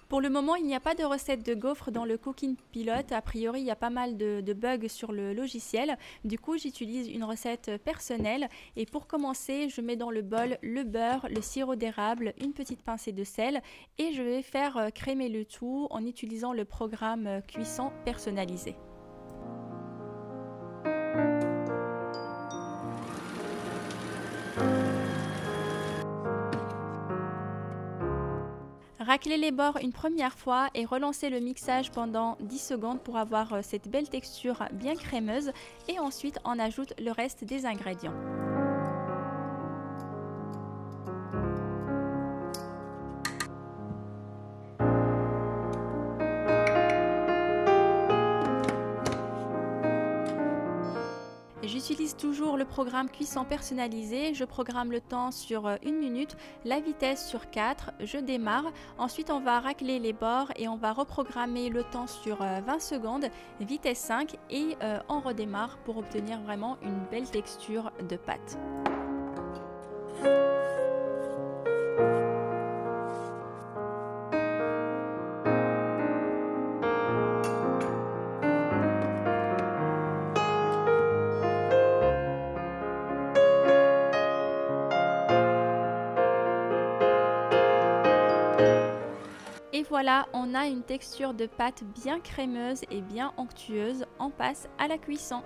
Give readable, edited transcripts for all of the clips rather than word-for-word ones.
Pour le moment, il n'y a pas de recette de gaufres dans le Cooking Pilot. A priori, il y a pas mal de bugs sur le logiciel. Du coup, j'utilise une recette personnelle. Et pour commencer, je mets dans le bol le beurre, le sirop d'érable, une petite pincée de sel. Et je vais faire crémer le tout en utilisant le programme cuisson personnalisé. Racler les bords une première fois et relancer le mixage pendant 10 secondes pour avoir cette belle texture bien crémeuse et ensuite on ajoute le reste des ingrédients. J'utilise toujours le programme cuisson personnalisé, je programme le temps sur 1 minute, la vitesse sur 4, je démarre, ensuite on va racler les bords et on va reprogrammer le temps sur 20 secondes, vitesse 5 et on redémarre pour obtenir vraiment une belle texture de pâte. Et voilà, on a une texture de pâte bien crémeuse et bien onctueuse. On passe à la cuisson.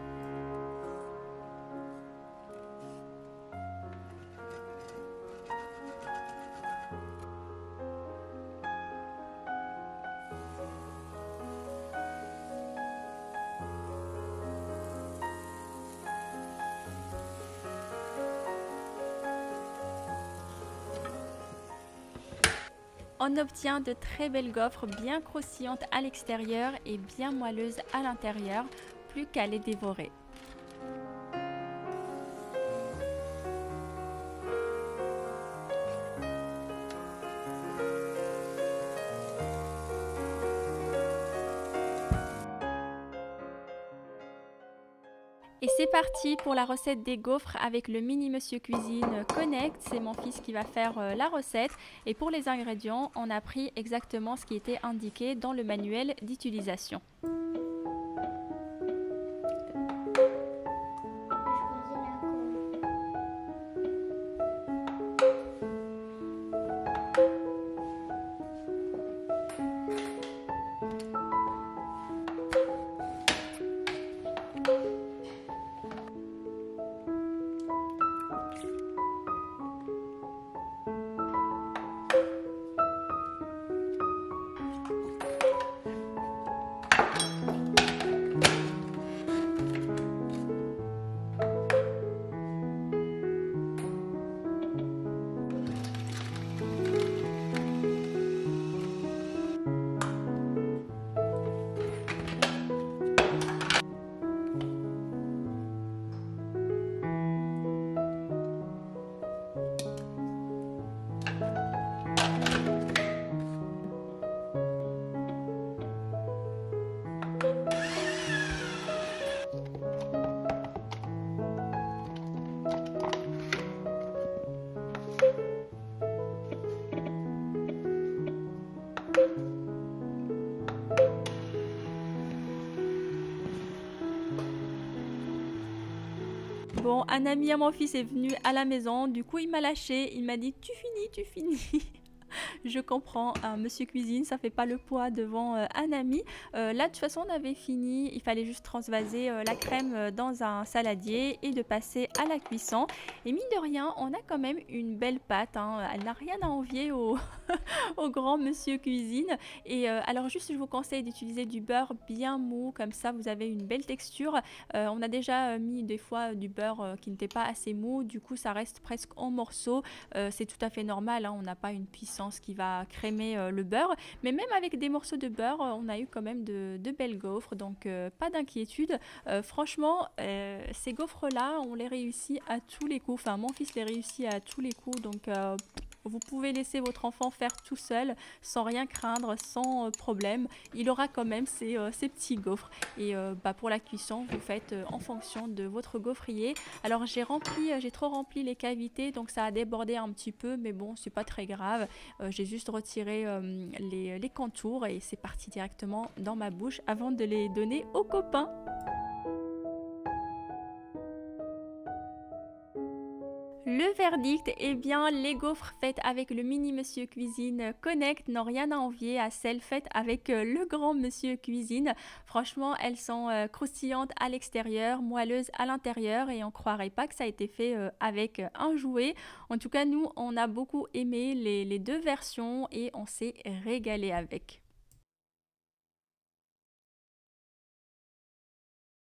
On obtient de très belles gaufres bien croustillantes à l'extérieur et bien moelleuses à l'intérieur, plus qu'à les dévorer. Et c'est parti pour la recette des gaufres avec le mini Monsieur Cuisine Connect. C'est mon fils qui va faire la recette. Et pour les ingrédients, on a pris exactement ce qui était indiqué dans le manuel d'utilisation. Bon, un ami à mon fils est venu à la maison, du coup il m'a lâché, il m'a dit tu finis, tu finis. Je comprends, Monsieur Cuisine, ça fait pas le poids devant un ami. Là, de toute façon, on avait fini. Il fallait juste transvaser la crème dans un saladier et de passer à la cuisson. Et mine de rien, on a quand même une belle pâte. Hein. Elle n'a rien à envier au, au grand Monsieur Cuisine. Et alors, juste, je vous conseille d'utiliser du beurre bien mou. Comme ça, vous avez une belle texture. On a déjà mis des fois du beurre qui n'était pas assez mou. Du coup, ça reste presque en morceaux. C'est tout à fait normal. Hein. On n'a pas une puissance qui va crémer le beurre, mais même avec des morceaux de beurre, on a eu quand même de belles gaufres, donc pas d'inquiétude. Franchement, ces gaufres là, on les réussit à tous les coups, enfin mon fils les réussit à tous les coups, donc Vous pouvez laisser votre enfant faire tout seul, sans rien craindre, sans problème. Il aura quand même ses petits gaufres. Et pour la cuisson, vous faites en fonction de votre gaufrier. Alors j'ai trop rempli les cavités, donc ça a débordé un petit peu, mais bon, c'est pas très grave. J'ai juste retiré les contours et c'est parti directement dans ma bouche avant de les donner aux copains. Le verdict, eh bien, les gaufres faites avec le mini Monsieur Cuisine Connect n'ont rien à envier à celles faites avec le grand Monsieur Cuisine. Franchement, elles sont croustillantes à l'extérieur, moelleuses à l'intérieur et on croirait pas que ça a été fait avec un jouet. En tout cas, nous, on a beaucoup aimé les deux versions et on s'est régalé avec.